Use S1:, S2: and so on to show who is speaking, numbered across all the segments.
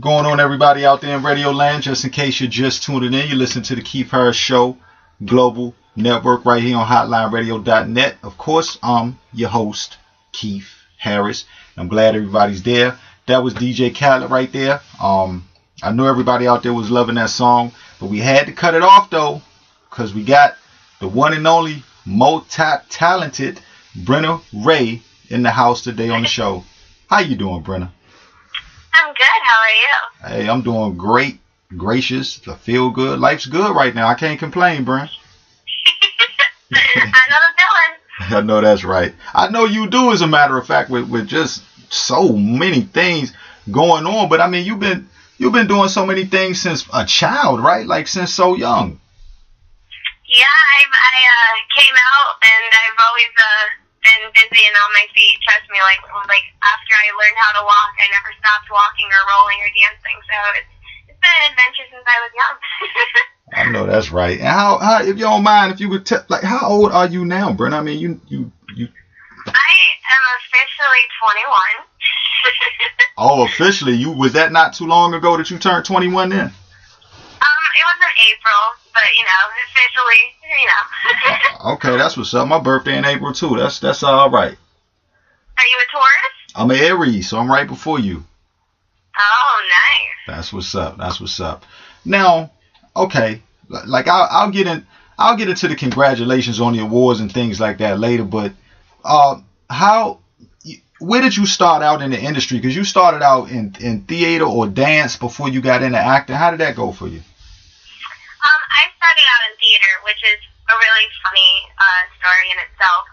S1: Going on, everybody out there in Radio Land? Just in case you're just tuning in, you listen to the Keith Harris Show, Global Network, right here on HotlineRadio.net. Of course, I'm your host, Keith Harris. I'm glad everybody's there. That was DJ Khaled right there. I know everybody out there was loving that song, but we had to cut it off though, because we got the one and only multi-talented Brenna Rhea in the house today on the show. How you doing, Brenna?
S2: I'm good. How are you?
S1: Hey, I'm doing great, gracious, I feel good. Life's good right now. I can't complain, Bren.
S2: I know the feeling.
S1: I know that's right. I know you do, as a matter of fact, with just so many things going on. But I mean, you've been doing so many things since a child, right? Like since so young.
S2: Yeah, I came out and I've always been busy and on my feet. Trust me, like after I learned how to walk, I never stopped walking or rolling or dancing. So it's been an adventure since I was young.
S1: I know that's right. And how if you don't mind, if you would like, how old are you now, Bren? I mean, you.
S2: I am officially 21.
S1: Oh, officially? Was that not too long ago that you turned 21 then?
S2: It was in April, but officially,
S1: Okay, that's what's up. My birthday in April too. That's all right.
S2: Are you a Taurus?
S1: I'm an Aries, so I'm right before you.
S2: Oh, nice.
S1: That's what's up. That's what's up. Now, okay, like I'll get into the congratulations on the awards and things like that later. But where did you start out in the industry? Because you started out in theater or dance before you got into acting. How did that go for you?
S2: I started out in theater, which is a really funny story in itself,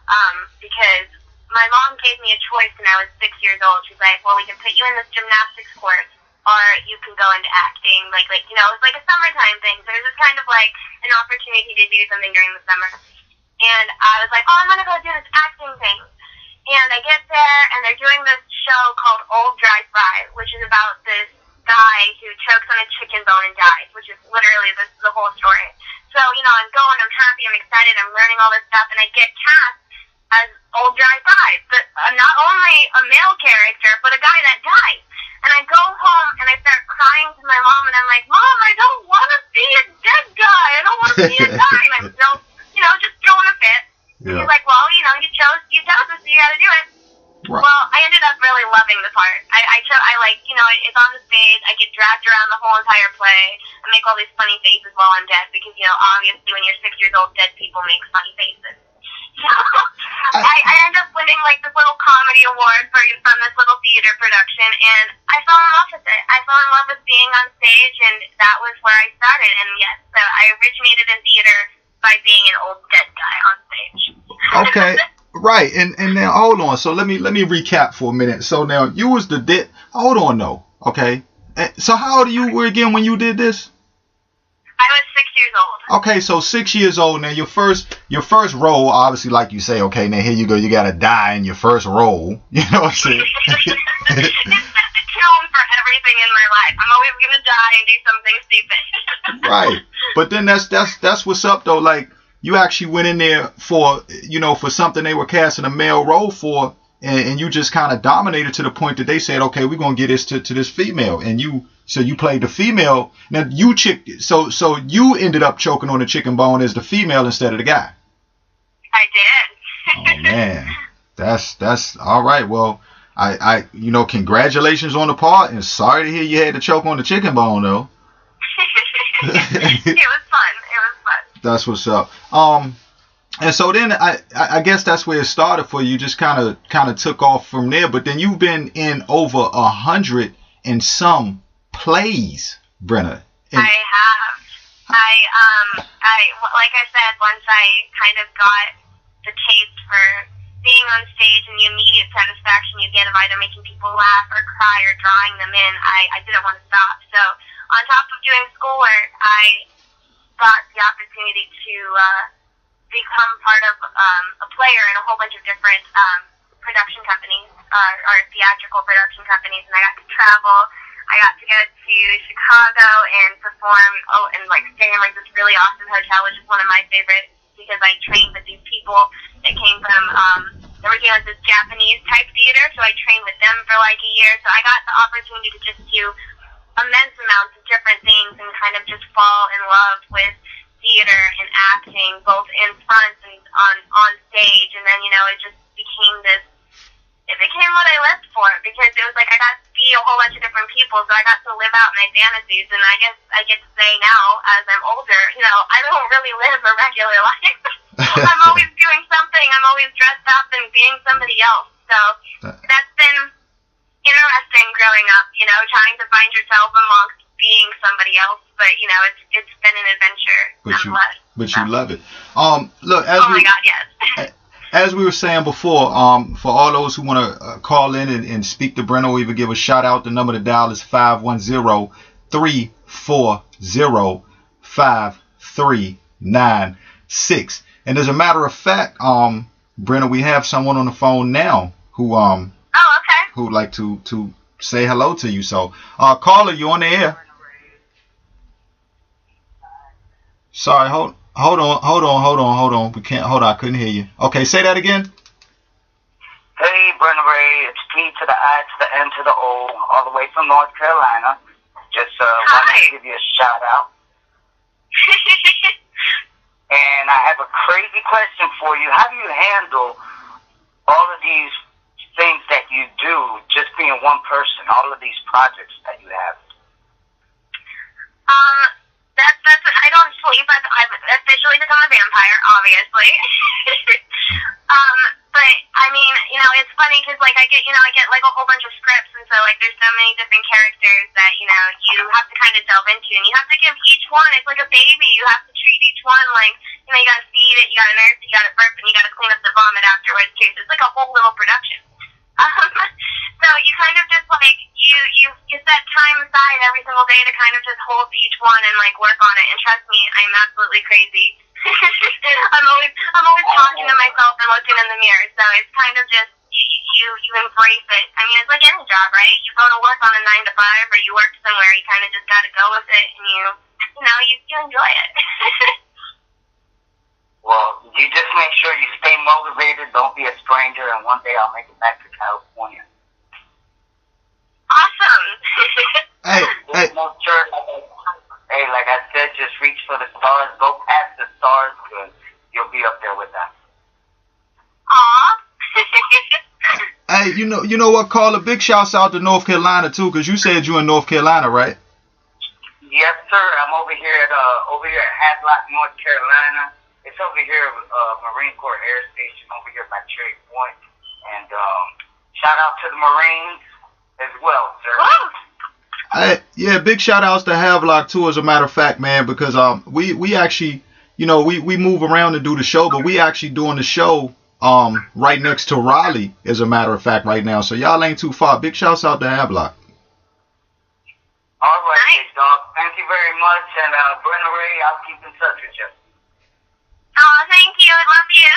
S2: because my mom gave me a choice when I was 6 years old. She's like, well, we can put you in this gymnastics course, or you can go into acting. It was like a summertime thing. So it was just kind of like an opportunity to do something during the summer. And I was like, oh, I'm going to go do this acting thing. And I get there, and they're doing this show called Old Dry Fry, which is about this guy who chokes on a chicken bone and dies, which is literally the whole story. So, I'm going, I'm happy, I'm excited, I'm learning all this stuff, and I get cast as Old Dry Fry, but not only a male character, but a guy that dies. And I go home, and I start crying to my mom, and I'm like, Mom, I don't want to be a dead guy, I don't want to be a guy, and I'm still, just throwing a fit. Yeah. He's like, well, you chose this, so you gotta do it. Right. Well, I ended up really loving the part. It's on the stage. I get dragged around the whole entire play. I make all these funny faces while I'm dead because, obviously when you're 6 years old, dead people make funny faces. So I end up winning this little comedy award from this little theater production, and I fell in love with it. I fell in love with being on stage, and that was where I started. And yes, so I originated in theater by being an old dead guy on stage.
S1: Okay. Right, and now hold on. So let me recap for a minute. So now you was the dead. Hold on, though. Okay. So how old you were again when you did this?
S2: I was 6 years old.
S1: Okay, so 6 years old. Now your first role, obviously, like you say. Okay, now here you go. You gotta die in your first role. You know what I'm saying?
S2: It's the tune for everything in my life. I'm always gonna die and do something stupid.
S1: Right, but then that's what's up though. Like. You actually went in there for something they were casting a male role for, and you just kind of dominated to the point that they said, okay, we're gonna get this to this female, and you played the female. Now so you ended up choking on the chicken bone as the female instead of the guy.
S2: I did.
S1: Oh man, that's all right. Well, I congratulations on the part, and sorry to hear you had to choke on the chicken bone though.
S2: It was fun.
S1: That's what's up. And so then I guess that's where it started for you. Just kind of took off from there. But then you've been in over 100 and some plays, Brenna.
S2: I have. I like I said, once I kind of got the taste for being on stage and the immediate satisfaction you get of either making people laugh or cry or drawing them in, I didn't want to stop. So on top of doing schoolwork, I got the opportunity to become part of a player in a whole bunch of different production companies, or theatrical production companies, and I got to travel. I got to go to Chicago and perform, and stay in this really awesome hotel, which is one of my favorites because I trained with these people that came from, they were doing this Japanese type theater, so I trained with them for a year. So I got the opportunity to just do immense amounts of different things and kind of just fall in love with theater and acting, both in front and on stage. And then, it just became it became what I lived for, because it was like I got to see a whole bunch of different people, so I got to live out my fantasies. And I guess I get to say now, as I'm older, I don't really live a regular life. I'm always doing something. I'm always dressed up and being somebody else. So that's been interesting growing up, trying to find yourself amongst being somebody else. But, it's been an adventure nonetheless.
S1: But you love it. Look,
S2: my God, yes.
S1: As we were saying before, for all those who want to call in and speak to Brenna or even give a shout out, the number to dial is 510-340-5396. And as a matter of fact, Brenna, we have someone on the phone now who would like to say hello to you. So, caller, you on the air? Sorry, hold on. We can't. Hold on, I couldn't hear you. Okay, say that again.
S3: Hey, Brenna Rhea, it's T to the I to the N to the O, all the way from North Carolina. Just wanted to give you a shout out. And I have a crazy question for you. How do you handle all of these things that you do, just being one person, all of these projects that you have?
S2: I don't sleep. I've officially become a vampire, obviously. But I mean, it's funny because I get like a whole bunch of scripts, and so like there's so many different characters that you have to kind of delve into, and you have to give each one. It's like a baby. You have to treat each one like you gotta feed it, you gotta nurse it, you gotta burp, and you gotta clean up the vomit afterwards too. So it's like a whole little production. So you kind of just like you set time aside every single day to kind of just hold each one and like work on it. And trust me, I'm absolutely crazy. I'm always talking to myself and looking in the mirror. So it's kind of just you embrace it. I mean, it's like any job, right? You go to work on a 9 to 5, or you work somewhere. You kind of just got to go with it, and you enjoy it.
S3: Well, you just make sure you stay motivated. Don't be a stranger, and one day I'll make it back to California.
S2: Awesome.
S1: Hey,
S3: like I said, just reach for the stars. Go past the stars, and you'll be up there with them.
S2: Aw.
S1: Hey, you know what, caller? Big shouts out to North Carolina too, because you said you're in North Carolina, right?
S3: Yes, sir. I'm over here at Hadlock, North Carolina. It's over here, Marine Corps Air Station, over here by Cherry Point. And shout out to the Marines as well, sir.
S1: Yeah, big shout outs to Havelock too, as a matter of fact, man, because we actually, we move around and do the show, but we actually doing the show right next to Raleigh, as a matter of fact, right now. So y'all ain't too far. Big shouts out to Havelock.
S3: All right, dog. Thank you very much, and Brenna Rhea, I'll keep in touch with you.
S2: Oh, thank you. I love you.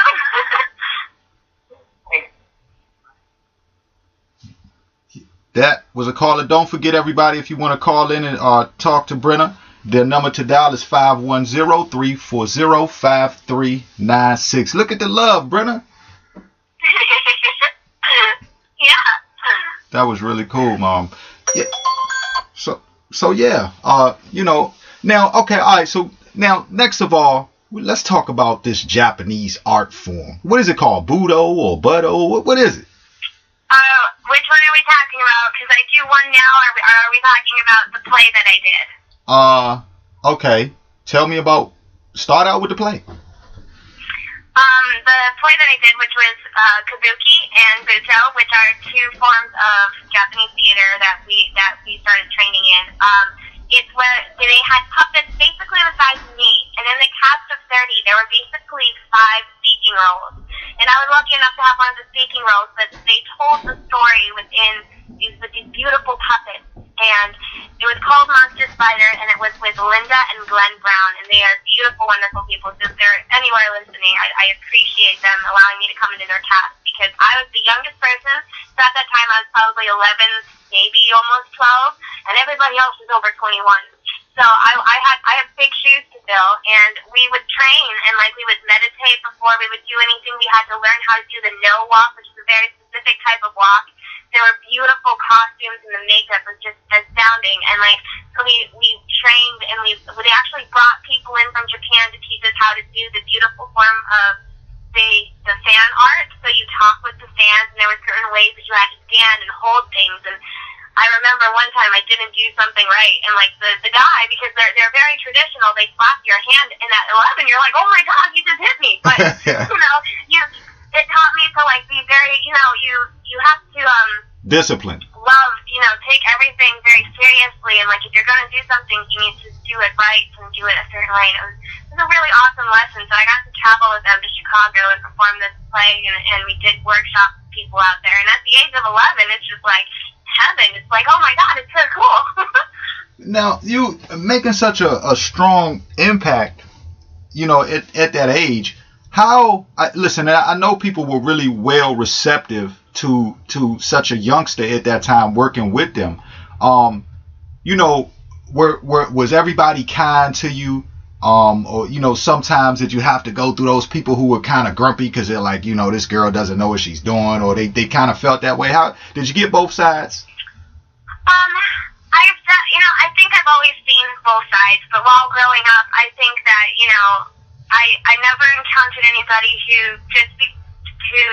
S1: That was a caller. Don't forget, everybody, if you want to call in and talk to Brenna, their number to dial is 510-340-5396. Look at the love, Brenna.
S2: Yeah.
S1: That was really cool, Mom. Yeah. So yeah, now, okay, all right, so now, next of all, let's talk about this Japanese art form. What is it called? Budo or Budo? What is it?
S2: Which one are we talking about? Because I do one now, or are we talking about the play that I did?
S1: Okay. Start out with the play.
S2: The play that I did, which was Kabuki and Buto, which are two forms of Japanese theater that we started training in. It's where they had puppets basically the size of me, and in the cast of 30, there were basically 5 speaking roles. And I was lucky enough to have one of the speaking roles, but they told the story with these beautiful puppets. And it was called Monster Spider, and it was with Linda and Glenn Brown, and they are beautiful, wonderful people. So if they're anywhere listening, I appreciate them allowing me to come into their cast, because I was the youngest person, so at that time I was probably 11, maybe almost 12, and everybody else was over 21. So I have big shoes to fill, and we would train, and we would meditate before we would do anything. We had to learn how to do the no walk, which is a very specific type of walk. there were beautiful costumes, and the makeup was just astounding. And like, so we trained, and we actually brought people in from Japan to teach us how to do the beautiful form of the fan art. So you talk with the fans, and there were certain ways that you had to stand and hold things. And I remember one time I didn't do something right, and like the guy, because they're very traditional, they slap your hand, and at 11 you're like, oh my god, you just hit me. But it taught me to like be very, you have to
S1: discipline.
S2: Love, take everything very seriously, and like if you're gonna do something, you need to do it right and do it a certain way. And it was a really awesome lesson. So I got to travel with them to Chicago and perform this play, and we did workshops with people out there. And at the age of 11, it's just like heaven. It's like, oh my god, it's so cool.
S1: Now, you making such a strong impact, at that age. Listen, I know people were really well receptive to such a youngster at that time working with them. Was everybody kind to you? Or, sometimes did you have to go through those people who were kind of grumpy because they're like, this girl doesn't know what she's doing, or they kind of felt that way? How did you get both sides?
S2: I think I've always seen both sides, but while growing up, I think that, I never encountered anybody who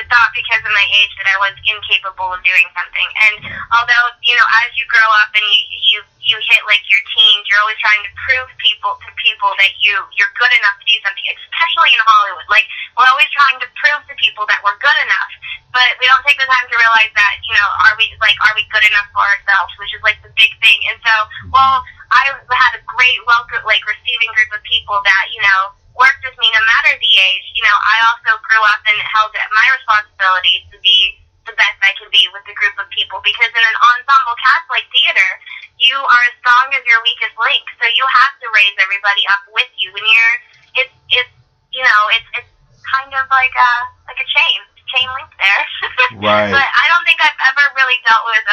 S2: thought because of my age that I was incapable of doing something. And although, as you grow up and you hit like your teens, you're always trying to prove to people that you're good enough to do something, especially in Hollywood. Like, we're always trying to prove to people that we're good enough, but we don't take the time to realize that, are we good enough for ourselves, which is like the big thing. And so, while I had a great receiving group of people that, worked with me no matter the age, I also grew up and held it my responsibility to be the best I can be with a group of people, because in an ensemble cast like theater, you are as strong as your weakest link, so you have to raise everybody up with you. When it's kind of like a chain link there.
S1: Right.
S2: But I don't think I've ever really dealt with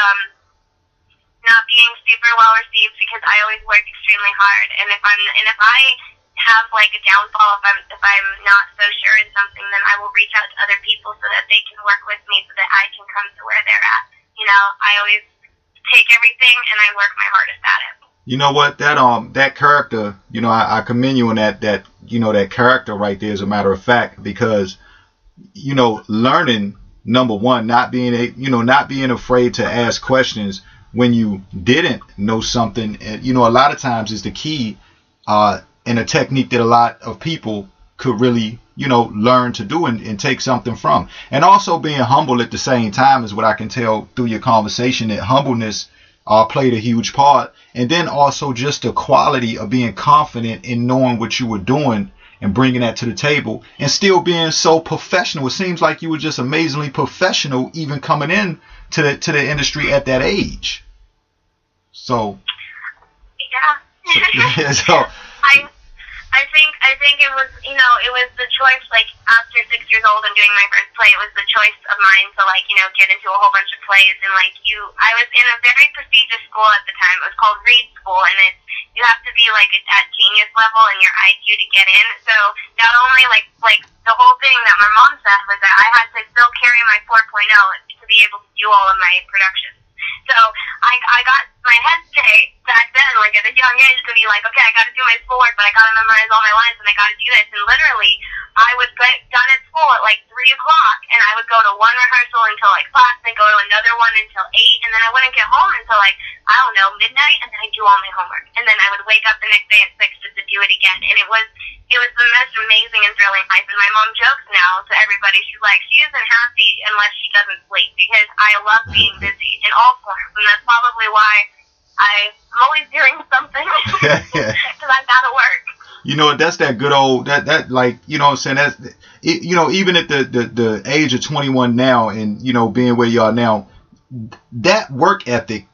S2: not being super well received, because I always work extremely hard, and if I have like a downfall, if I'm not so sure in something, then I will reach out to other people so that they can work with me, so that I can come to where they're at. I always take everything and I work my hardest at it.
S1: You know what, that character, I commend you on that that character right there, as a matter of fact, because learning, number one, not being afraid to ask questions when you didn't know something, a lot of times is the key, and a technique that a lot of people could really, learn to do and take something from. And also being humble at the same time is what I can tell through your conversation, that humbleness played a huge part. And then also just the quality of being confident in knowing what you were doing and bringing that to the table, and still being so professional. It seems like you were just amazingly professional even coming in to the industry at that age. So,
S2: yeah.
S1: So
S2: I think it was, it was the choice, like, after 6 years old and doing my first play, it was the choice of mine to, like, get into a whole bunch of plays. And, like, I was in a very prestigious school at the time. It was called Reed School, and you have to be, like, at genius level in your IQ to get in. So not only, like the whole thing that my mom said was that I had to still carry my 4.0 to be able to do all of my productions. So I got my head straight back then, like at a young age, to be like, okay, I got to do my schoolwork, but I got to memorize all my lines, and I got to do this. And literally, I would get done at school at like 3 o'clock, and I would go to one rehearsal until like class, then go to another one until 8, and then I wouldn't get home until like, I don't know, midnight, and then I'd do all my homework. And then I would wake up the next day at 6 just to do it again. And it was the most amazing and thrilling life. And my mom jokes now to everybody, she's like, she isn't happy unless she doesn't sleep, because I love being busy in all forms, and that's probably why I'm always doing something, because I've got to work.
S1: That's that good old, that like, what I'm saying, that's, even at the age of 21 now, and, being where you are now, that work ethic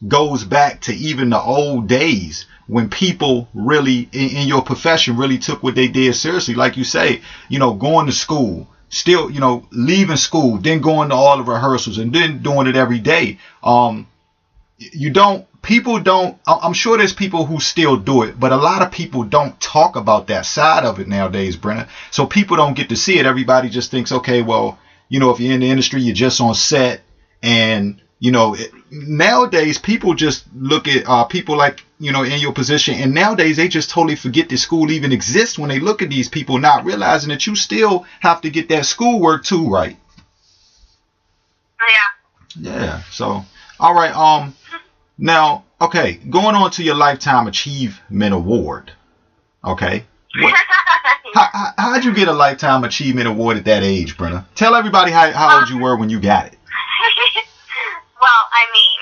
S1: goes back to even the old days when people really, in your profession, really took what they did seriously. Like you say, going to school, still, leaving school, then going to all the rehearsals, and then doing it every day. People don't, I'm sure there's people who still do it, but a lot of people don't talk about that side of it nowadays, Brenna. So people don't get to see it. Everybody just thinks, okay, well, if you're in the industry, you're just on set, and, nowadays people just look at people like, in your position, and nowadays they just totally forget that school even exists when they look at these people, not realizing that you still have to get that schoolwork too right. Yeah. So, all right. Now, okay, going on to your Lifetime Achievement Award. Okay. How'd you get a Lifetime Achievement Award at that age, Brenna? Tell everybody how old you were when you got it.
S2: Well, I mean,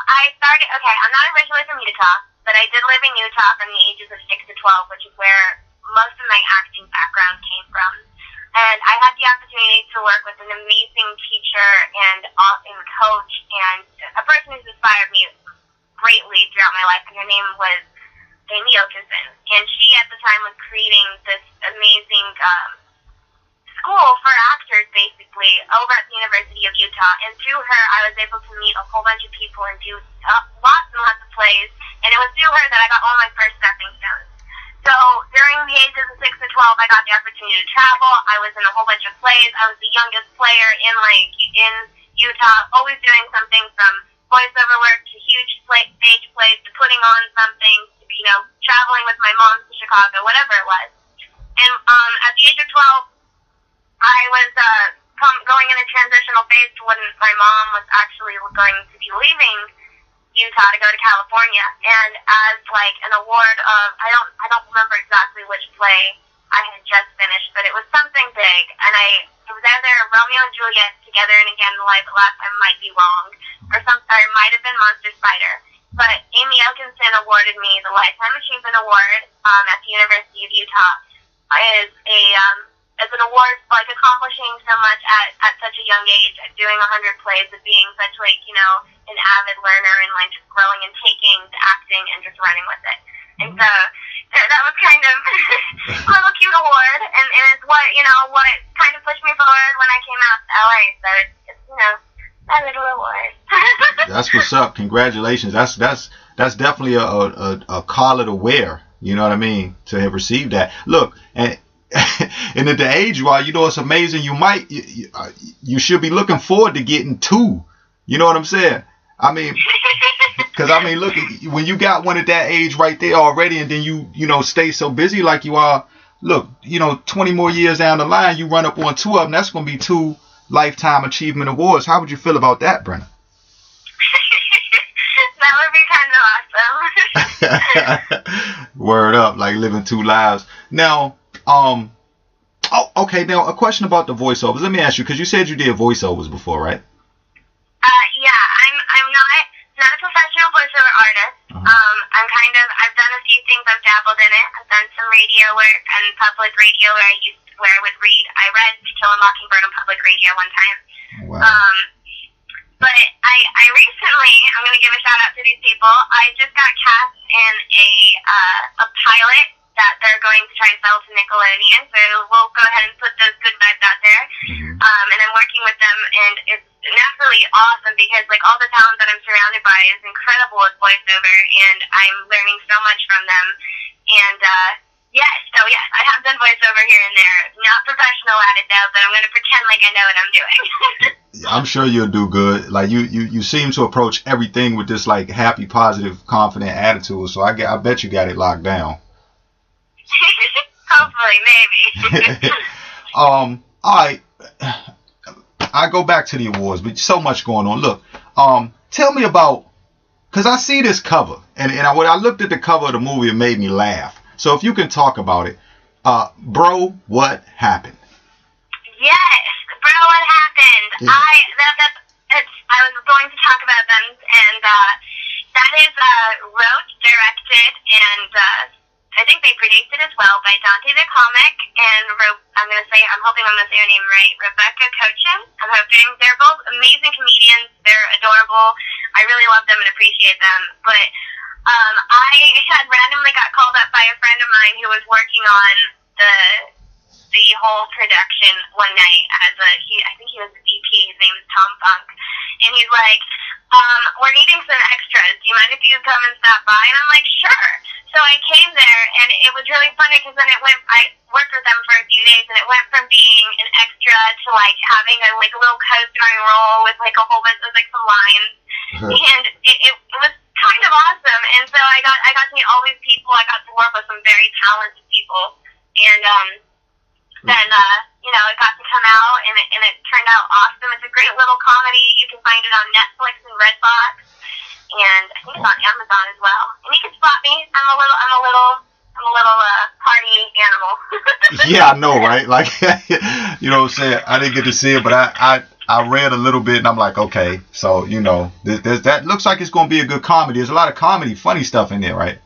S2: I started, okay, I'm not originally from Utah, but I did live in Utah from the ages of 6 to 12, which is where most of my acting background came from. And I had the opportunity to work with an amazing teacher and coach and a person who's inspired me greatly throughout my life, and her name was Amy Okinson. And she, at the time, was creating this amazing school for actors, basically, over at the University of Utah. And through her, I was able to meet a whole bunch of people and do lots and lots of plays. And it was through her that I got all my first stepping stones. So during the ages of 6 to 12, I got the opportunity to travel. I was in a whole bunch of plays. I was the youngest player in Utah, always doing something from voiceover work to huge stage plays to putting on something, to, traveling with my mom to Chicago, whatever it was. And at the age of 12, I was going in a transitional phase to when my mom was actually going to be leaving Utah to go to California. And as an award of, I don't remember exactly which play I had just finished, but it was something big. And it was either Romeo and Juliet, Together and Again in Life, but last time might be wrong, or it might have been Monster Spider. But Amy Elkinson awarded me the Lifetime Achievement Award at the University of Utah. As an award for accomplishing so much at such a young age, at doing 100 plays, of being such an avid learner and just growing and taking the acting and just running with it. And so that was kind of a little cute award, and it's what kind of pushed me forward when I came out to LA. So it's a little award.
S1: That's what's up. Congratulations. That's definitely a collar to wear. You know what I mean? To have received that. Look, and at the age you are, it's amazing. You should be looking forward to getting two. You know what I'm saying? I mean, because look, when you got one at that age right there already, and then you stay so busy like you are. Look, 20 more years down the line, you run up on two of them. That's going to be 2 Lifetime Achievement Awards. How would you feel about that, Brenna?
S2: That would be kind of awesome.
S1: Word up, like living 2 lives. Now, okay. Now, a question about the voiceovers. Let me ask you, because you said you did voiceovers before, right?
S2: Yeah, I'm not a professional voiceover artist. I've done a few things. I've dabbled in it. I've done some radio work and public radio where I would read. I read To Kill a Mockingbird on public radio one time.
S1: Wow.
S2: But I recently, I'm going to give a shout out to these people. I just got cast in a pilot that they're going to try to sell to Nickelodeon. So we'll go ahead and put those good vibes out there. And I'm working with them, and it's absolutely awesome because all the talent that I'm surrounded by is incredible with voiceover, and I'm learning so much from them. And yes, I have done voiceover here and there. Not professional at it though, but I'm going to pretend like I know what I'm doing.
S1: I'm sure you'll do good. You seem to approach everything with this happy, positive, confident attitude. So I bet you got it locked down.
S2: Hopefully, maybe.
S1: All right. I go back to the awards, but so much going on. Look, tell me about, because I see this cover, and when I looked at the cover of the movie, it made me laugh. So if you can talk about it, Bro, What Happened?
S2: Yes, Bro, What Happened? Yeah. I was going to talk about them, and that is wrote, directed, and I think they produced it as well by Dante the Comic and I'm hoping I'm going to say her name right, Rebecca Cochin. I'm hoping they're both amazing comedians. They're adorable. I really love them and appreciate them. But I had randomly got called up by a friend of mine who was working on the whole production one night I think he was the VP. His name is Tom Funk, and he's like, we're needing some extras. Do you mind if you come and stop by? And I'm like, sure. So so I came there, and it was really funny because then I worked with them for a few days, and it went from being an extra to like having a little co-starring role with like a whole bunch of like some lines, and it was kind of awesome. And so I got to meet all these people. I got to work with some very talented people, and then it got to come out, and it turned out awesome. It's a great little comedy. You can find it on Netflix and Redbox, and I think it's on Amazon as well. And you can spot me. I'm a little party animal.
S1: Yeah, I know, right? Like, you know what I'm saying? I didn't get to see it, but I read a little bit, and I'm like, okay, so that looks like it's going to be a good comedy. There's a lot of comedy, funny stuff in there, right?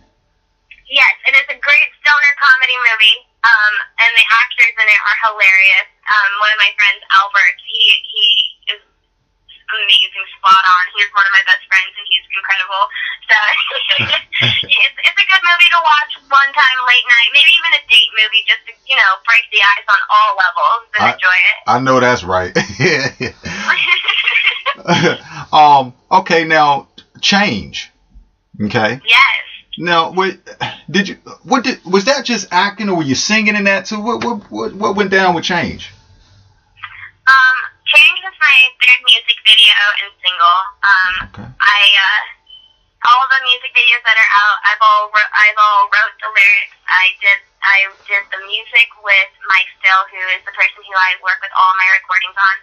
S2: Yes, it is a great stoner comedy movie. And the actors in it are hilarious. One of my friends, Albert, he is amazing, spot on. He's one of my best friends, and he's incredible. So it's a good movie to watch one time late night, maybe even a date movie, just to break the ice on all levels and enjoy it.
S1: I know that's right. Okay, now Change. Okay.
S2: Yes.
S1: Now, was that just acting, or were you singing in that too? What went down with Change?
S2: Change was my third music video and single.
S1: Okay.
S2: All the music videos that are out, I've all wrote the lyrics. I did the music with Mike Still, who is the person who I work with all my recordings on.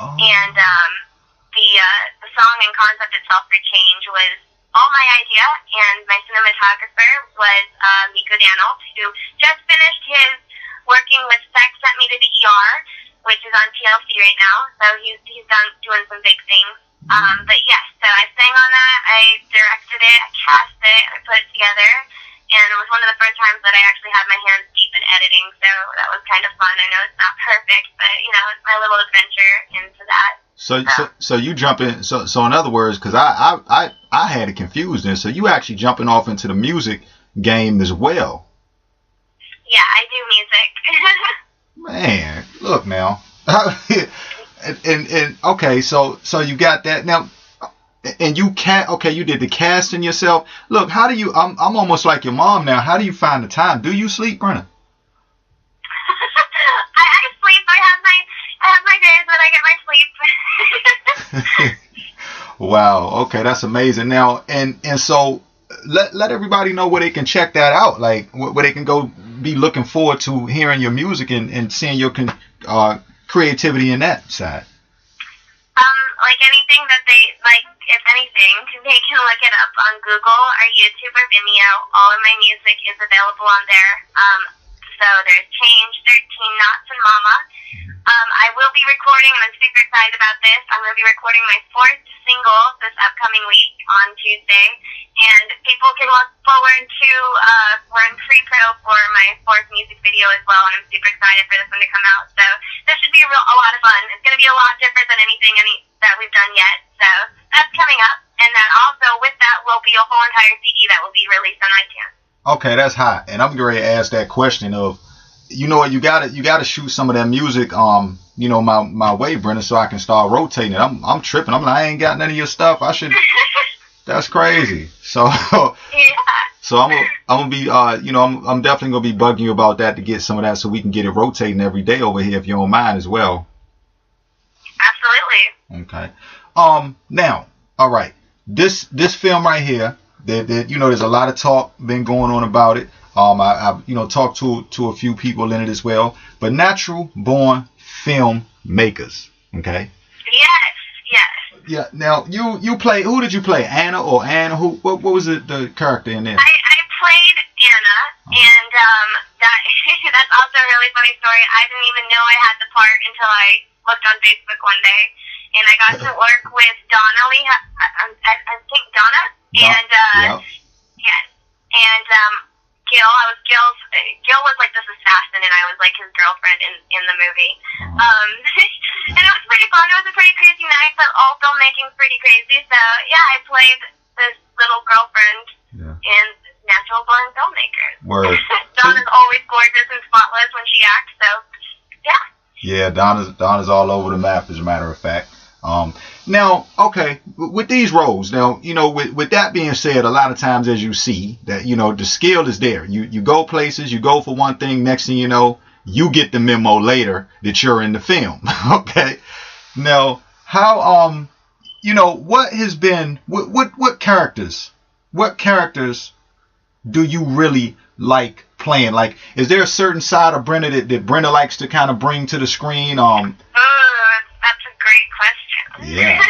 S2: Oh. And the song and concept itself for Change was all my idea, and my cinematographer was Miko Danold, who just finished his working with Sex Sent Me to the ER, which is on TLC right now. So he's doing some big things. But yes, so I sang on that, I directed it, I cast it, I put it together, and it was one of the first times that I actually had my hands deep in editing, so that was kind of fun. I know it's not perfect, but it's my little adventure into that.
S1: So you jump in. So in other words, because I had it confused then. So you actually jumping off into the music game as well.
S2: Yeah, I do music.
S1: Man, look now. and okay, so you got that now, and you you did the casting yourself. Look, how do you? I'm almost like your mom now. How do you find the time? Do you sleep, Brenna?
S2: I sleep. I have my days that I get my sleep.
S1: Wow. Okay, that's amazing. Now, and so let everybody know where they can check that out. Like where they can go be looking forward to hearing your music and seeing your creativity in that side.
S2: Like anything that they like, if anything, they can look it up on Google or YouTube or Vimeo. All of my music is available on there. So there's Change, 13 Knots, and Mama. I will be recording, and I'm super excited about this. I'm going to be recording my fourth single this upcoming week on Tuesday, and people can look forward to, we're in pre-pro for my fourth music video as well, and I'm super excited for this one to come out. So this should be a lot of fun. It's going to be a lot different than anything that we've done yet. So that's coming up, and then also with that will be a whole entire CD that will be released on iTunes. Okay,
S1: that's hot, and I'm going to ask that question of, you know what, you gotta shoot some of that music my way, Brenna, so I can start rotating it. I'm tripping. I'm like, I ain't got none of your stuff. I should. That's crazy. So
S2: yeah.
S1: So I'm gonna be I'm definitely gonna be bugging you about that to get some of that so we can get it rotating every day over here if you don't mind as well.
S2: Absolutely.
S1: Okay. Now, all right. This film right here, that there's a lot of talk been going on about it. I've talked to a few people in it as well, but natural born filmmakers. Okay.
S2: Yes.
S1: Yeah. Now you play. Who did you play? Anna or Anna? Who? What was it? The character in there?
S2: I played Anna, and that's also a really funny story. I didn't even know I had the part until I looked on Facebook one day, and I got to work with Donna Lee. I think Donna. And yes, and Gil was like this assassin, and I was like his girlfriend in the movie. And it was pretty fun. It was a pretty crazy night, but all filmmaking's pretty crazy. So yeah, I played this little girlfriend in Natural Born Filmmakers.
S1: Word.
S2: Donna's always gorgeous and spotless when she acts. So yeah.
S1: Yeah, Donna's all over the map, as a matter of fact. Now, okay, with these roles, now, with that being said, a lot of times, as you see, that, the skill is there. You go places, you go for one thing, next thing you know, you get the memo later that you're in the film. Okay. Now, how, what has been, what characters do you really like playing? Like, is there a certain side of Brenna that Brenna likes to kind of bring to the screen?
S2: That's a great question.
S1: Yeah.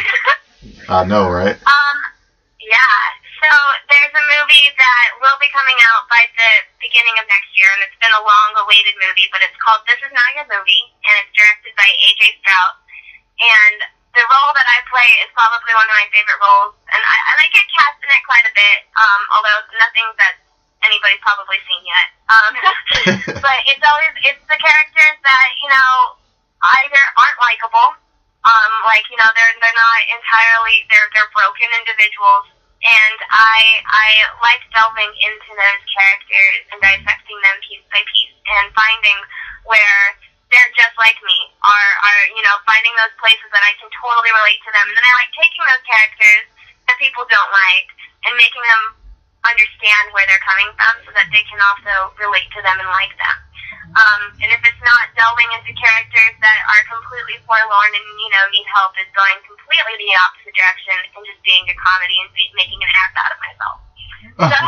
S1: I know, right?
S2: Yeah. So there's a movie that will be coming out by the beginning of next year, and it's been a long-awaited movie, but it's called This Is Not Your Movie, and it's directed by A.J. Strout. And the role that I play is probably one of my favorite roles, and I get cast in it quite a bit, although nothing that anybody's probably seen yet. But it's the characters that, either aren't likable, they're not entirely, they're broken individuals, and I like delving into those characters and dissecting them piece by piece and finding where they're just like me, are finding those places that I can totally relate to them. And then I like taking those characters that people don't like and making them understand where they're coming from so that they can also relate to them and like them. And if it's not delving into characters that are completely forlorn and, need help, it's going completely the opposite direction and just being a comedy and making an ass out of myself. So,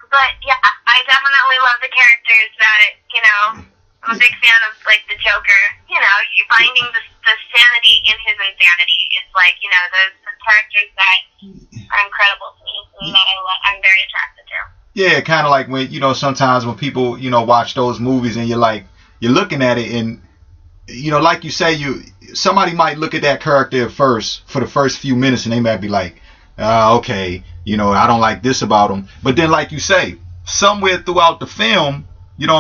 S2: but yeah, I definitely love the characters that, I'm a big fan of, like, the Joker. You finding the sanity in his insanity is like, those characters that are incredible to me and that I'm very attracted to.
S1: Yeah, kind of like when, sometimes when people, watch those movies and you're looking at it and, like you say, somebody might look at that character at first for the first few minutes and they might be like, okay, I don't like this about him. But then, like you say, somewhere throughout the film,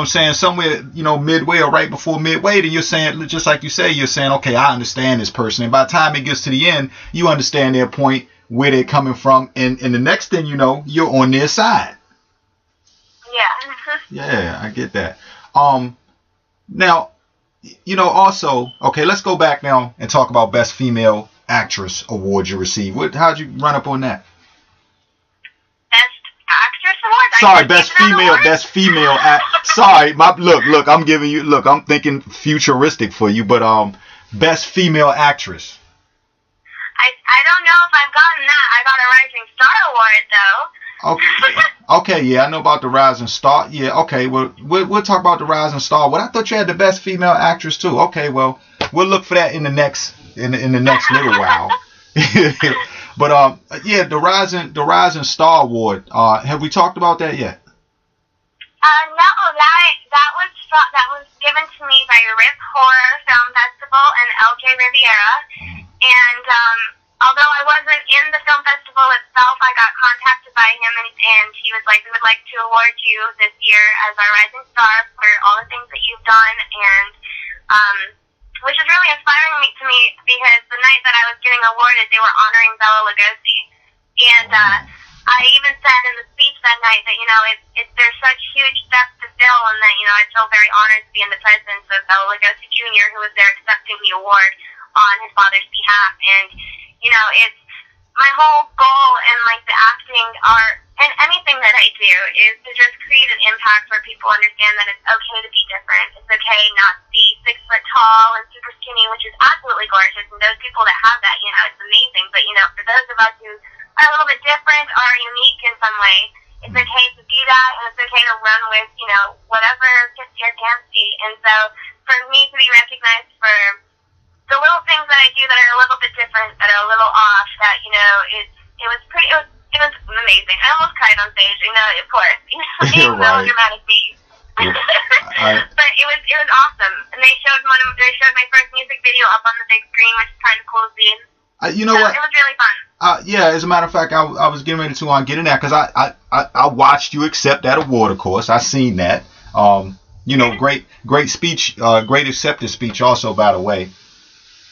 S1: somewhere, midway or right before midway, then you're saying, just like you say, you're saying, okay, I understand this person. And by the time it gets to the end, you understand their point, where they're coming from. And the next thing you know, you're on their side.
S2: Yeah.
S1: Yeah, I get that. Now, also, okay, let's go back now and talk about Best Female Actress award you received. How'd you run up on that?
S2: Best Actress award?
S1: Sorry, Best Female. Sorry, look, I'm giving you. Look, I'm thinking futuristic for you, but Best Female Actress.
S2: I don't know if I've gotten that. I got a Rising Star award though.
S1: Okay, yeah, I know about the Rising Star. Yeah, okay, well, we'll talk about the Rising Star. Well, I thought you had the Best Female Actress too. Okay, well, we'll look for that in the next little while. But yeah, the Rising Star Award. Have we talked about that yet?
S2: No, that was given to me by Rip Horror Film Festival and LJ Riviera, and although I wasn't in the film festival itself, I got contacted by him, and he was like, we would like to award you this year as our Rising Star for all the things that you've done, and which is really inspiring to me because the night that I was getting awarded, they were honoring Bela Lugosi, and I even said in the speech that night that, there's such huge steps to fill, and that, I feel very honored to be in the presence of Bela Lugosi Jr., who was there accepting the award on his father's behalf, and it's my whole goal in like the acting art and anything that I do is to just create an impact where people understand that it's okay to be different. It's okay not to be 6 foot tall and super skinny, which is absolutely gorgeous. And those people that have that, it's amazing. But for those of us who are a little bit different or unique in some way, it's okay to do that, and it's okay to run with whatever gets your fancy. And so for me to be recognized for the little things that I do that are a little bit different, that are a little off, that, it was amazing. I almost cried on stage, of course, being the dramatic beast. But it was awesome. And they showed my first music video up on the big screen, which is kind of cool to see. What? It was really fun.
S1: Yeah, as a matter of fact, I was getting ready to get in that because I watched you accept that award, of course. I seen that. Great speech, great acceptance speech also, by the way.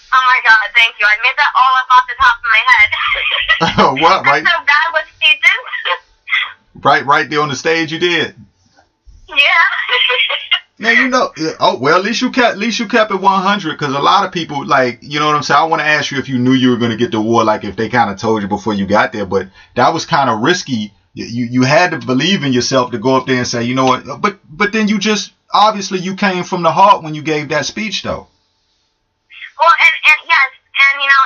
S2: Oh my God, thank you. I made that all up off the top of my head.
S1: What? Right?
S2: I'm so bad with speeches.
S1: Right there on the stage you did.
S2: Yeah.
S1: Now you know. Oh well, at least you kept it 100, because a lot of people, like, you know what I'm saying. I want to ask you if you knew you were going to get the award, like if they kind of told you before you got there, but that was kind of risky. You had to believe in yourself to go up there and say, you know what. But then you just obviously you came from the heart when you gave that speech, though.
S2: Well, and yes, and you know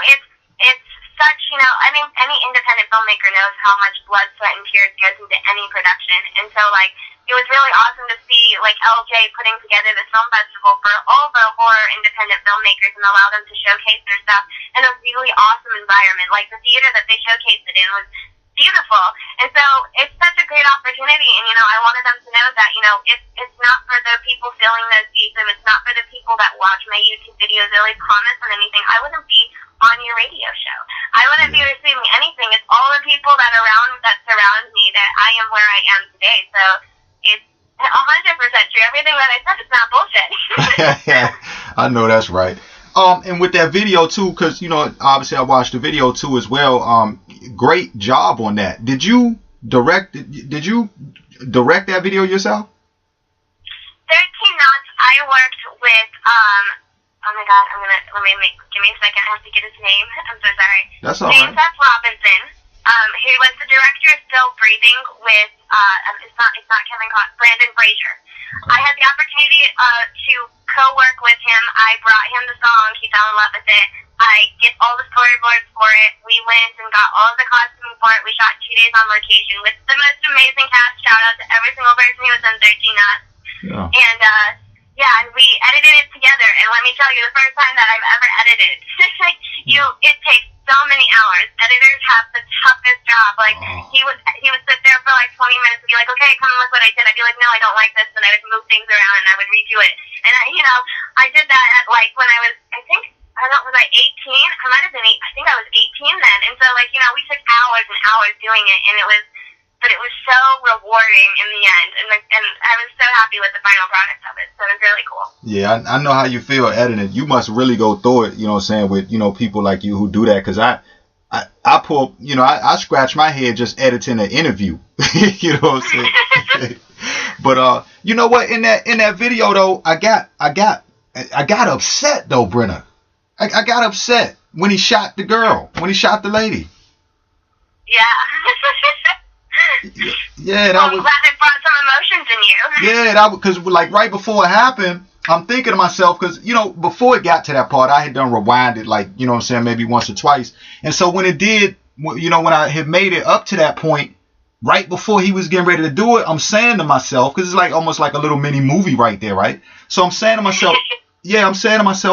S2: it's such, you know, I mean, any independent filmmaker knows how much blood, sweat, and tears goes into any production, and so like. It was really awesome to see, like, LJ putting together this film festival for all the horror independent filmmakers and allow them to showcase their stuff in a really awesome environment. Like, the theater that they showcased it in was beautiful. And so it's such a great opportunity. And, you know, I wanted them to know that, you know, it's not for the people filling those seats. It's not for the people that watch my YouTube videos really comment on anything. I wouldn't be on your radio show. I wouldn't be receiving anything. It's all the people that surround me that I am where I am today. So it's 100% true. Everything that I said is not bullshit.
S1: I know that's right. And with that video too, because you know, obviously I watched the video too as well. Great job on that. Did you direct that video yourself?
S2: 13 Knots. I worked with oh my God, give me a second. I have to get his name. I'm so sorry.
S1: That's all right.
S2: James F. Robinson. Who was the director of Still Breathing with it's not Kevin Costner, Brandon Fraser. I had the opportunity to co-work with him. I brought him the song. He fell in love with it. I get all the storyboards for it. We went and got all of the costuming for it. We shot 2 days on location with the most amazing cast. Shout out to every single person who was in 13 Knots. Yeah. And and we edited it together. And let me tell you, the first time that I've ever edited, it takes so many hours. Editors have the toughest job. Like, he would sit there for like 20 minutes and be like, okay, come look what I did. I'd be like, no, I don't like this. And I would move things around and I would redo it. And I did that at like when I was, was I 18? I might have been 8. I think I was 18 then. And so like, we took hours and hours doing it, and it was so rewarding in the end. And I was so happy with the final product of it. So it was really cool. Yeah,
S1: I know how you feel editing. You must really go through it, you know what I'm saying, with, people like you who do that. Because I pull, I scratch my head just editing an interview. You know what I'm saying? But you know what? In that video though, I got upset though, Brenna. I got upset when he shot the girl, when he shot the lady.
S2: Yeah.
S1: Yeah,
S2: I'm glad it brought some emotions in you.
S1: Yeah, because like right before it happened, I'm thinking to myself, because before it got to that part, I had done rewinded, like, you know what I'm saying, maybe once or twice. And so when it did, when I had made it up to that point, right before he was getting ready to do it, I'm saying to myself, because it's like almost like a little mini movie right there, right? So I'm saying to myself,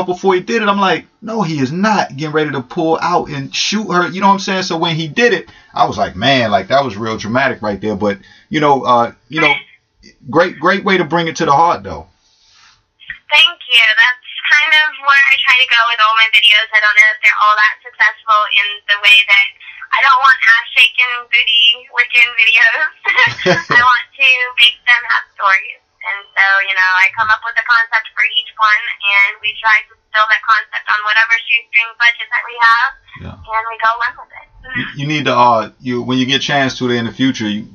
S1: before he did it, I'm like, no, he is not getting ready to pull out and shoot her. You know what I'm saying? So when he did it, I was like, man, like that was real dramatic right there. But great way to bring it to the heart, though.
S2: Thank you. That's kind of where I try to go with all my videos. I don't know if they're all that successful in the way that I don't want ass-shaking, booty-licking videos. I want to make them have stories. And so, I come up with a concept for each one, and we try to fill that concept on whatever shoestring budget that we have, and we go run with it.
S1: You need to, when you get a chance to it in the future, you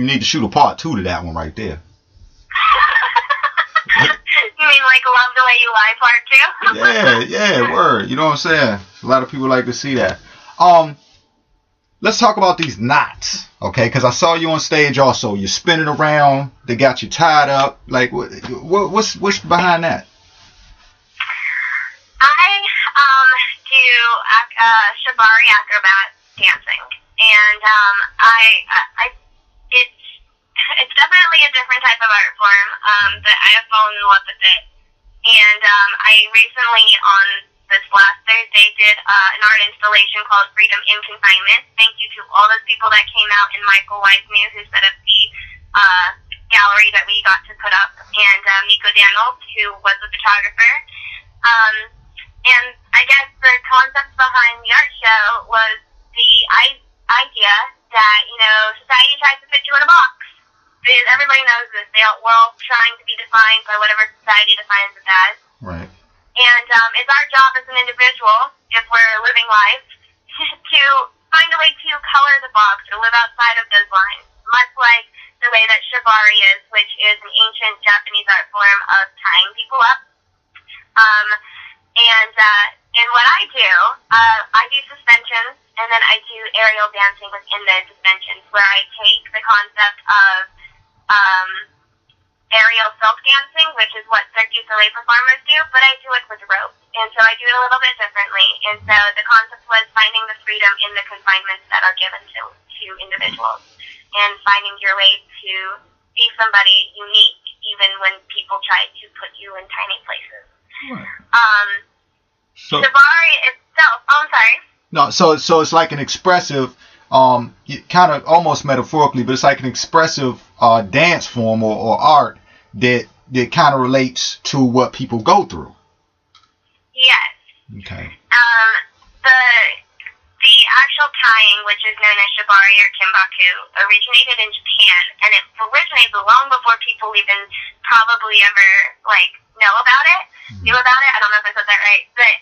S1: need to shoot a part 2 to that one right there.
S2: You mean like Love the Way You Lie part 2?
S1: Yeah, word. You know what I'm saying? A lot of people like to see that. Let's talk about these knots, okay? Because I saw you on stage also. You're spinning around. They got you tied up. Like, what's behind that?
S2: I do shibari acrobat dancing, and it's definitely a different type of art form. But I have fallen in love with it, and I recently on this last Thursday did an art installation called Freedom in Confinement. Thank you to all those people that came out, and Michael Wiseman, who set up the gallery that we got to put up, and Nico Daniels, who was the photographer. And I guess the concept behind the art show was the idea that, society tries to fit you in a box. Because everybody knows this. We're all trying to be defined by whatever society defines us as.
S1: Right.
S2: And it's our job as an individual, if we're living life, to find a way to color the box or live outside of those lines. Much like the way that shibari is, which is an ancient Japanese art form of tying people up. And what I do suspensions, and then I do aerial dancing within the suspensions, where I take the concept of aerial silk dancing, which is what Cirque du Soleil performers do, but I do it with ropes. And so I do it a little bit differently. And so the concept was finding the freedom in the confinements that are given to individuals, and finding your way to be somebody unique, even when people try to put you in tiny places. Right.
S1: So,
S2: shibari itself, oh, I'm sorry.
S1: No, so it's like an expressive, kind of almost metaphorically, but it's like an expressive dance form or art that kind of relates to what people go through.
S2: Yes.
S1: Okay.
S2: The actual tying, which is known as shibari or kimbaku, originated in Japan, and it originated long before people even probably ever know about it. Knew about it. I don't know if I said that right, but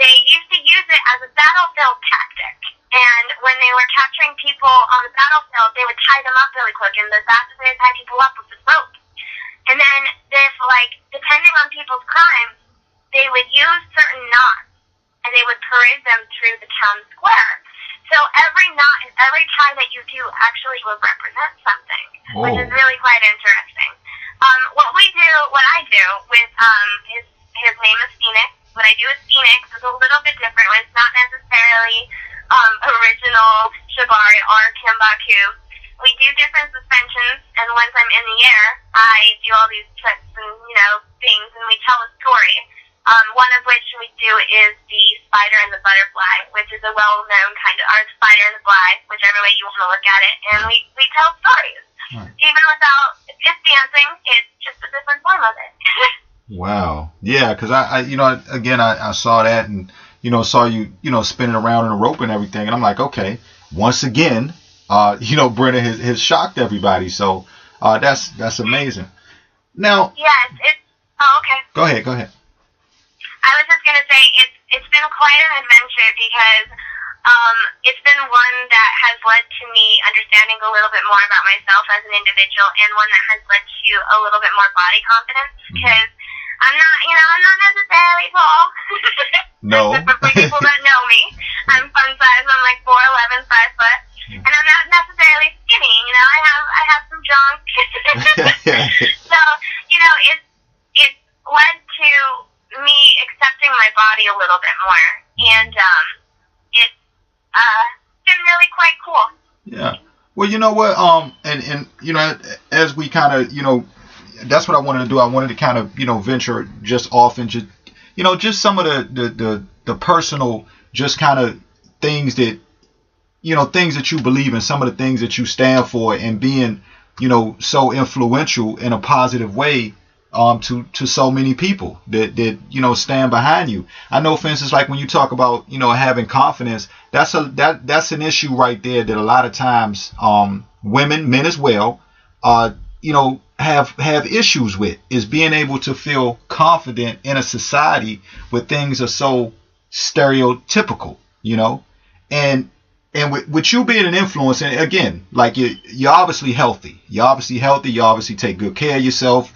S2: they used to use it as a battlefield tactic. And when they were capturing people on the battlefield, they would tie them up really quick, and the fastest way to tie people up was with rope. And then, depending on people's crimes, they would use certain knots, and they would parade them through the town square. So every knot and every tie that you do actually will represent something, which is really quite interesting. What I do with his name is Phoenix. What I do with Phoenix is a little bit different. It's not necessarily original shibari or kimbaku. We do different suspensions, and once I'm in the air, I do all these tricks and things, and we tell a story. One of which we do is the spider and the butterfly, which is a well-known kind of art, spider and the fly, whichever way you want to look at it, and we tell stories. Right. Even without it's dancing, it's just a different form of it.
S1: Wow. Yeah, because I saw that and saw you spinning around in a rope and everything, and I'm like, okay, once again, Brenna has shocked everybody, so that's amazing. Now.
S2: Yes, it's. Oh, okay.
S1: Go ahead.
S2: I was just gonna say it's been quite an adventure because it's been one that has led to me understanding a little bit more about myself as an individual, and one that has led to a little bit more body confidence, because I'm not necessarily tall.
S1: No.
S2: For people that know me, I'm fun size. I'm like 4'11", 5 foot, and I'm not necessarily skinny. I have some junk. So it's led to me accepting my body a little bit more, and it's been really quite cool.
S1: Yeah. Well, you know what? And as we kind of, that's what I wanted to do. I wanted to kind of, venture just off and just some of the personal, just kind of things that, things that you believe in, some of the things that you stand for, and being, so influential in a positive way. To so many people that stand behind you. I know, for instance, like when you talk about having confidence, that's an issue right there that a lot of times women, men as well, have issues with, is being able to feel confident in a society where things are so stereotypical, and with you being an influence, and again, like you're obviously healthy. You obviously take good care of yourself.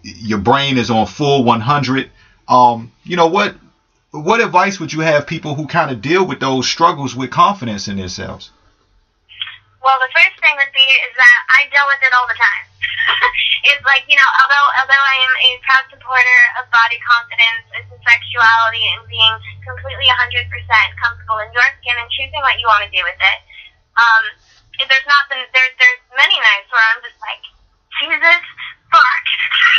S1: Your brain is on full 100. What advice would you have people who kind of deal with those struggles with confidence in themselves?
S2: Well, the first thing would be is that I deal with it all the time. It's like, although I am a proud supporter of body confidence and sexuality and being completely 100% comfortable in your skin and choosing what you want to do with it, there's many nights where I'm just like, Jesus, fuck.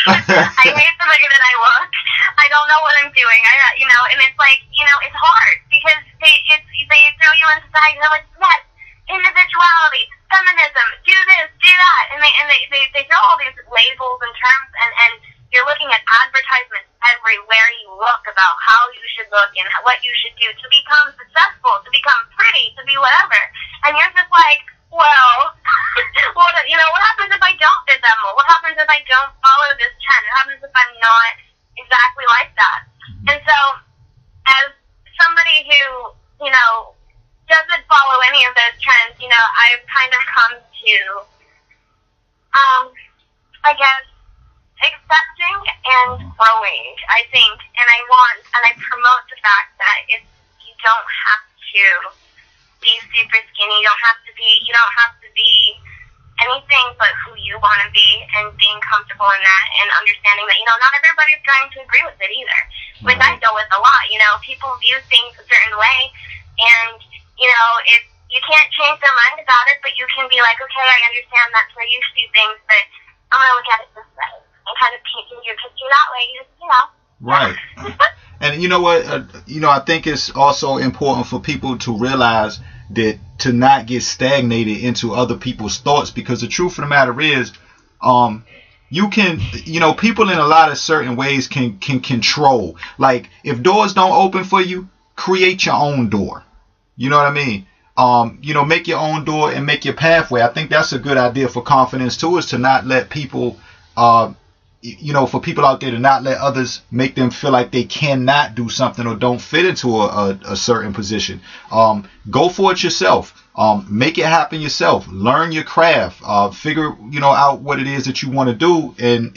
S2: I hate the way that I look. I don't know what I'm doing. And it's like, it's hard because they throw you in society. They're like, yes, individuality, feminism, do this, do that, and they throw all these labels and terms, and you're looking at advertisements everywhere you look about how you should look and what you should do to become successful, to become pretty, to be whatever, and you're just like, well, what happens if I don't fit that mold? What happens if I don't follow this trend? What happens if I'm not exactly like that? And so, as somebody who, doesn't follow any of those trends, I've kind of come to I guess, accepting and growing, I think, and I promote the fact that you don't have to be super skinny, you don't have to be anything but who you want to be, and being comfortable in that, and understanding that, not everybody's going to agree with it either, which I deal with a lot. People view things a certain way, and, if you can't change their mind about it, but you can be like, okay, I understand that's where you see things, but I'm going to look at it this way, and kind of painting your picture that way,
S1: Right. And you know what? I think it's also important for people to realize that to not get stagnated into other people's thoughts, because the truth of the matter is, you can, people in a lot of certain ways can control. Like, if doors don't open for you, create your own door. You know what I mean? Make your own door and make your pathway. I think that's a good idea for confidence too, is to not let people, for people out there to not let others make them feel like they cannot do something or don't fit into a certain position. Go for it yourself. Make it happen yourself. Learn your craft. Figure, out what it is that you want to do, and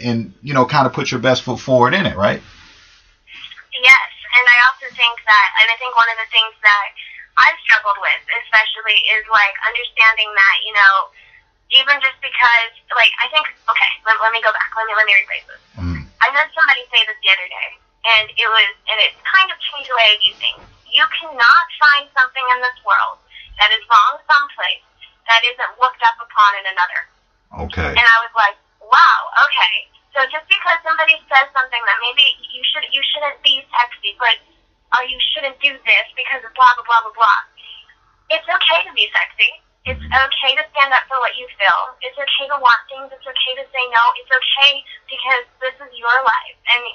S1: kind of put your best foot forward in it, right?
S2: Yes, and I also think that, and I think one of the things that I've struggled with, especially, is like understanding that, even just because, like, I think, okay, let me go back. Let me rephrase this. I heard somebody say this the other day, and it kind of changed the way I view things. You cannot find something in this world that is wrong someplace that isn't looked up upon in another.
S1: Okay.
S2: And I was like, wow, okay. So just because somebody says something that maybe you shouldn't be sexy, but or you shouldn't do this because of blah, blah, blah, blah, blah. It's okay to be sexy. It's okay to stand up for what you feel. It's okay to want things. It's okay to say no. It's okay because this is your life. And,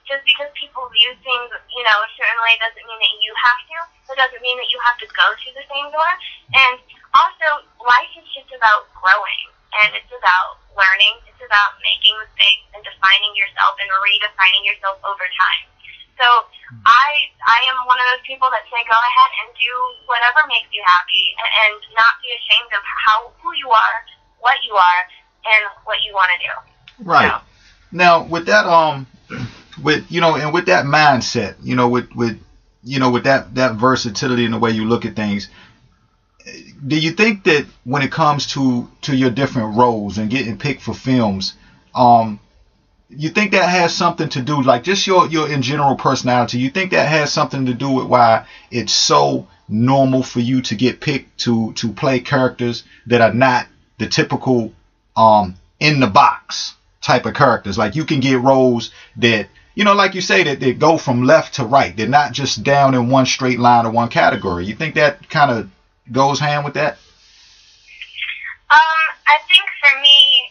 S2: just because people view things, a certain way doesn't mean that you have to. It doesn't mean that you have to go through the same door. And also, life is just about growing. And it's about learning. It's about making mistakes and defining yourself and redefining yourself over time. So I am one of those people that say go ahead and do whatever makes you happy, and not be ashamed of who you are, what you are, and what you want to do.
S1: Right. So. Now with that and with that mindset, with that versatility in the way you look at things, do you think that when it comes to your different roles and getting picked for films, you think that has something to do, like just your in general personality, you think that has something to do with why it's so normal for you to get picked to play characters that are not the typical in the box type of characters? Like, you can get roles that, like you say, that they go from left to right. They're not just down in one straight line or one category. You think that kind of goes hand with that?
S2: I think for me,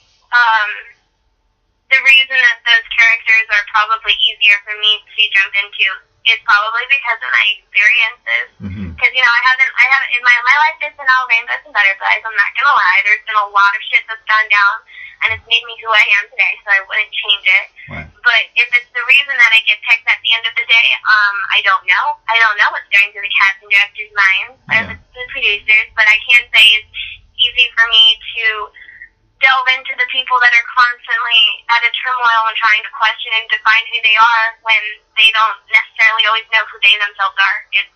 S2: the reason that those characters are probably easier for me to jump into is probably because of my experiences. Because, I haven't, in my life has been all rainbows and butterflies, I'm not going to lie. There's been a lot of shit that's gone down, and it's made me who I am today, so I wouldn't change it. Right. But if it's the reason that I get picked at the end of the day, I don't know. I don't know what's going through the casting director's minds, or the producers, but I can say it's easy for me to delve into the people that are constantly at a turmoil and trying to question and define who they are when they don't necessarily always know who they themselves are. It's,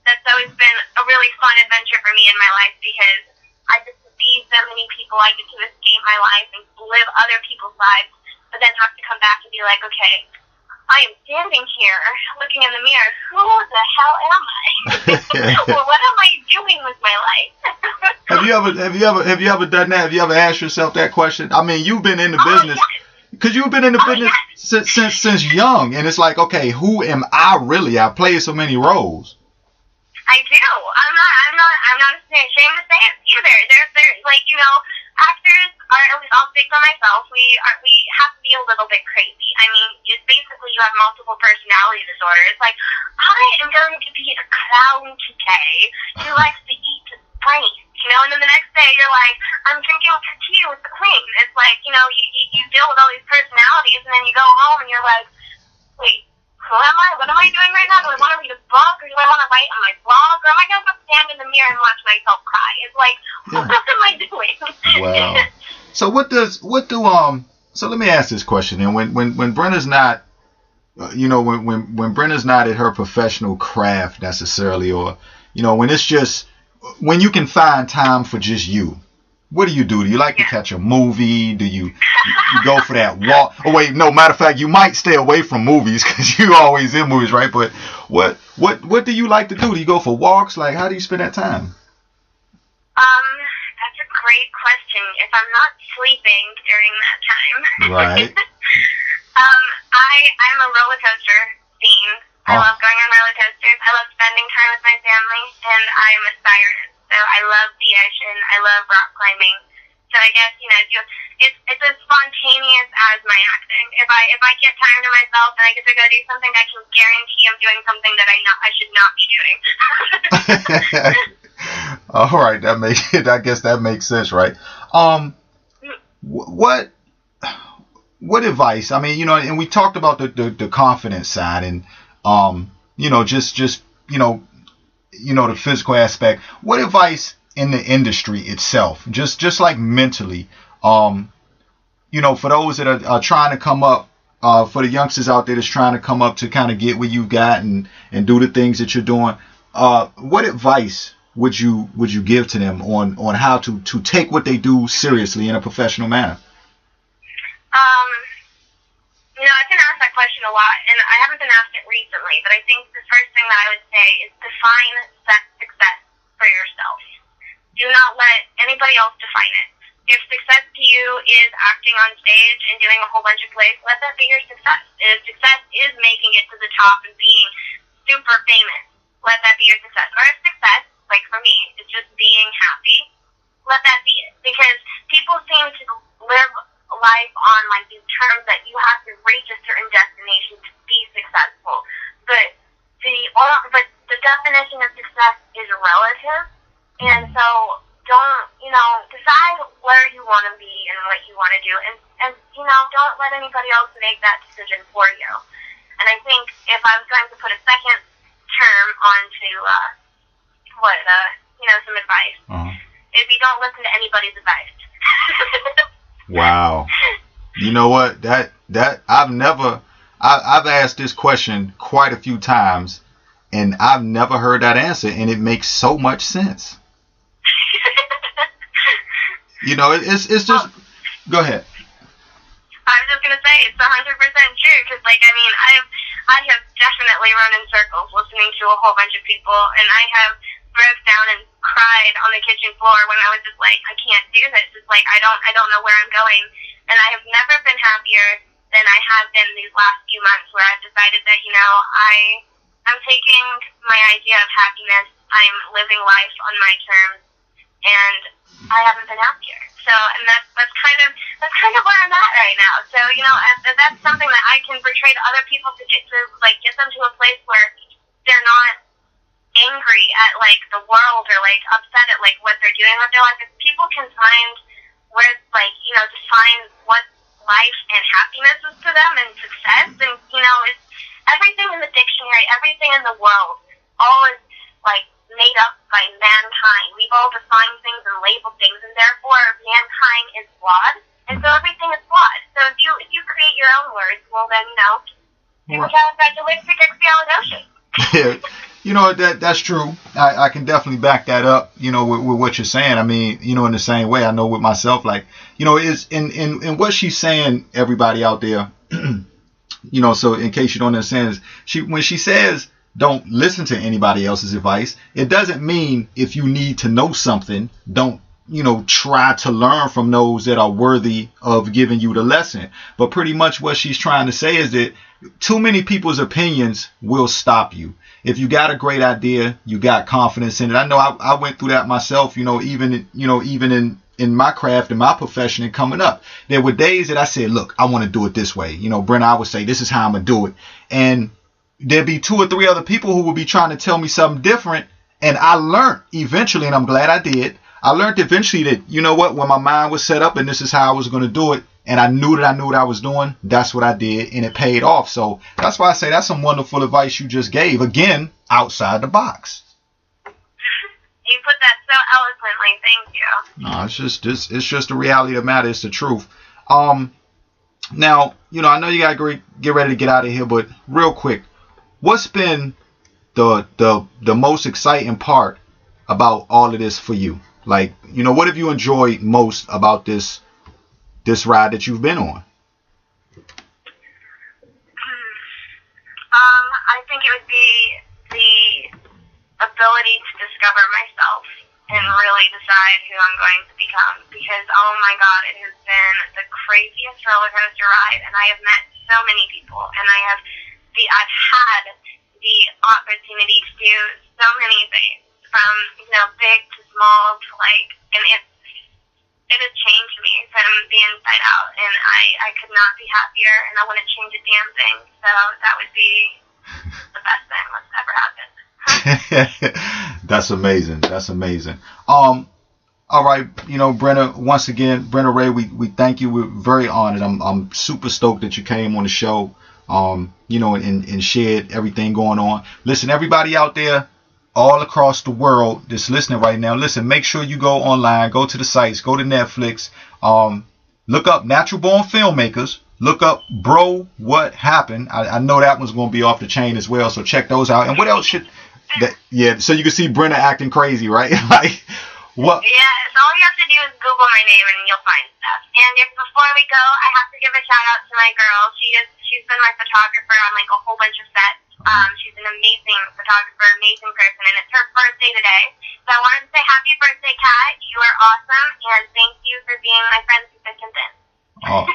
S2: that's always been a really fun adventure for me in my life, because I get to see so many people. I get to escape my life and live other people's lives, but then have to come back and be like, okay, I am standing here looking in the mirror. Who the hell am I? Well, what am I doing with my life?
S1: Have you ever done that? Have you ever asked yourself that question? I mean, you've been in the business, because you've been in the business since young, and it's like, okay, who am I really? I've played so many roles.
S2: I do. I'm not ashamed to say it either. There's like, actors are, at least I'll speak for myself, we have to be a little bit crazy. I mean, it's basically you have multiple personality disorder. It's like, I am going to be a clown today who likes to eat brains, and then the next day you're like, I'm drinking tea with the queen. It's like, you deal with all these personalities, and then you go home and you're like, wait, who am I? What am I doing right now? Do I want to read a book, or do I want to write on my blog, or am I going to stand in the mirror and watch myself cry? It's like, what am I doing?
S1: Wow. So so let me ask this question. And when Brenna's not, when Brenna's not at her professional craft necessarily, or, when it's just, when you can find time for just you, what do you do? Do you like to catch a movie? Do you go for that walk? Oh wait, no. Matter of fact, you might stay away from movies because you're always in movies, right? But what do you like to do? Do you go for walks? Like, how do you spend that time?
S2: That's a great question. If I'm not sleeping during that time,
S1: right?
S2: I'm a roller coaster fiend. I love going on roller coasters. I love spending time with my family, and I'm a siren. So I love the ocean. I love rock climbing. So I guess, it's as spontaneous as my acting. If I get tired of myself and I get to go do something, I can guarantee I'm doing something that I should not be doing.
S1: All right, I guess that makes sense, right? What advice? I mean, and we talked about the confidence side, and just the physical aspect. What advice in the industry itself, just like mentally, for those that are trying to come up, for the youngsters out there that's trying to come up to kind of get what you've got and do the things that you're doing, what advice would you give to them on how to take what they do seriously in a professional manner?
S2: I've been asked that question a lot, and I haven't been asked it recently, but I think the first thing that I would say is define success for yourself. Do not let anybody else define it. If success to you is acting on stage and doing a whole bunch of plays, let that be your success. If success is making it to the top and being super famous, let that be your success. Or if success, like for me, is just being happy, let that be it. Because people seem to live life on like these terms that you have to reach a certain destination to be successful. But the definition of success is relative, and so don't decide where you want to be and what you want to do, and don't let anybody else make that decision for you. And I think if I was going to put a second term onto some advice, if you don't listen to anybody's advice.
S1: Wow. You know what? That I've asked this question quite a few times, and I've never heard that answer, and it makes so much sense. It's just. Go ahead.
S2: I was just gonna say it's 100% true, because I have definitely run in circles listening to a whole bunch of people, and I have broke down and cried on the kitchen floor when I was just like, I can't do this. It's like I don't know where I'm going, and I have never been happier than I have been these last few months, where I've decided that I'm taking my idea of happiness. I'm living life on my terms, and I haven't been happier. So, and that's kind of where I'm at right now. So, if that's something that I can portray to other people to get them to a place where they're not angry at the world or upset at what they're doing with their life. If people can find where define what life and happiness is to them and success, and it's everything in the dictionary, everything in the world, all is made up by mankind. We've all defined things and labeled things, and therefore mankind is flawed, and so everything is flawed. So if you create your own words, well then you congratulations, expialidocious.
S1: Yeah, that's true. I can definitely back that up, with what you're saying. I mean, in the same way, I know with myself, is in what she's saying, everybody out there, so in case you don't understand, when she says don't listen to anybody else's advice, it doesn't mean if you need to know something, don't, try to learn from those that are worthy of giving you the lesson. But pretty much what she's trying to say is that too many people's opinions will stop you. If you got a great idea, you got confidence in it. I know I went through that myself, even in my craft and my profession and coming up. There were days that I said, look, I want to do it this way. Brenna, I would say, this is how I'm going to do it. And there'd be 2 or 3 other people who would be trying to tell me something different. And I learned eventually, and I'm glad I did. I learned eventually that, when my mind was set up and this is how I was going to do it, and I knew what I was doing, that's what I did, and it paid off. So that's why I say that's some wonderful advice you just gave. Again, outside the box.
S2: You put that so eloquently. Thank you.
S1: No, it's just the reality of the matter. It's the truth. Now, I know you gotta get ready to get out of here, but real quick, what's been the most exciting part about all of this for you? Like, what have you enjoyed most about this ride that you've been on?
S2: I think it would be the ability to discover myself and really decide who I'm going to become. Because, oh my God, it has been the craziest roller coaster ride, and I have met so many people, and I've had the opportunity to do so many things, from big to small to and it has changed me from the inside out, and I could not be happier, and I wouldn't change a damn thing. So that would be the best thing that's ever happened.
S1: That's amazing. That's amazing. All right, Brenna, once again, Brenna Rhea, we thank you. We're very honored. I'm super stoked that you came on the show, and shared everything going on. Listen, everybody out there all across the world that's listening right now, listen, make sure you go online, go to the sites, go to Netflix, look up Natural Born Filmmakers, look up Bro, What Happened. I know that one's going to be off the chain as well, so check those out. And what else should so you can see Brenna acting crazy, right? Like, what?
S2: Yeah, so all you have to do is Google my name and you'll find stuff. And before we go, I have to give a shout out to my girl. She's been my photographer on a whole bunch of sets. She's an amazing photographer, amazing person, and it's her birthday today. So I wanted to say happy birthday, Kat. You are awesome, and thank you for being my friend through thick and thin.
S1: Oh,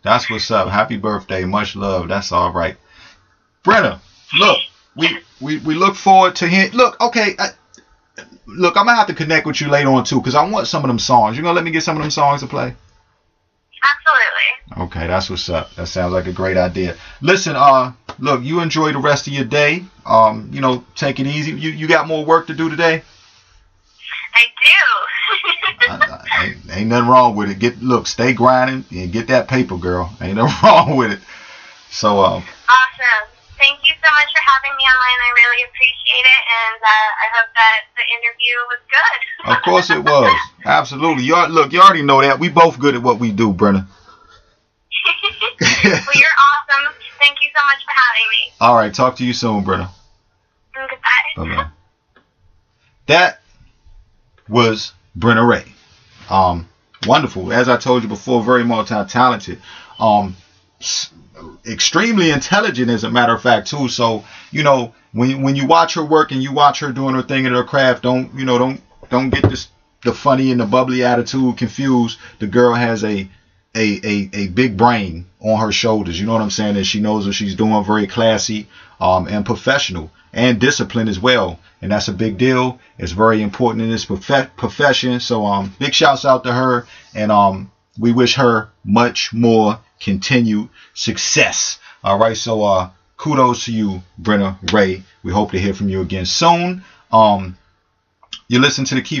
S1: that's what's up. Happy birthday. Much love. That's all right. Brenna, look, we look forward to hearing. Look, okay. Look, I'm going to have to connect with you later on, too, because I want some of them songs. You going to let me get some of them songs to play?
S2: Absolutely.
S1: Okay, that's what's up. That sounds like a great idea. Listen, look, you enjoy the rest of your day. Take it easy. You got more work to do today?
S2: I do.
S1: Ain't nothing wrong with it. Stay grinding and get that paper, girl. Ain't nothing wrong with it. So,
S2: awesome. Thank you so much for having me online. I really appreciate it, and I hope that the interview was good.
S1: Of course it was. Absolutely. You already know that. We both good at what we do, Brenna.
S2: Well, you're awesome. Thank you so much for having me.
S1: All right. Talk to you soon, Brenna.
S2: Goodbye.
S1: Bye-bye. That was Brenna Rhea. Wonderful. As I told you before, very multi-talented. Extremely intelligent, as a matter of fact, too. So, when you watch her work and you watch her doing her thing in her craft, don't get the funny and the bubbly attitude confused. The girl has a big brain on her shoulders. You know what I'm saying? And she knows what she's doing. Very classy, and professional and disciplined as well. And that's a big deal. It's very important in this profession. So, big shouts out to her, and we wish her much more continued success. All right, so kudos to you, Brenna Rhea. We hope to hear from you again soon. You listen to the Keith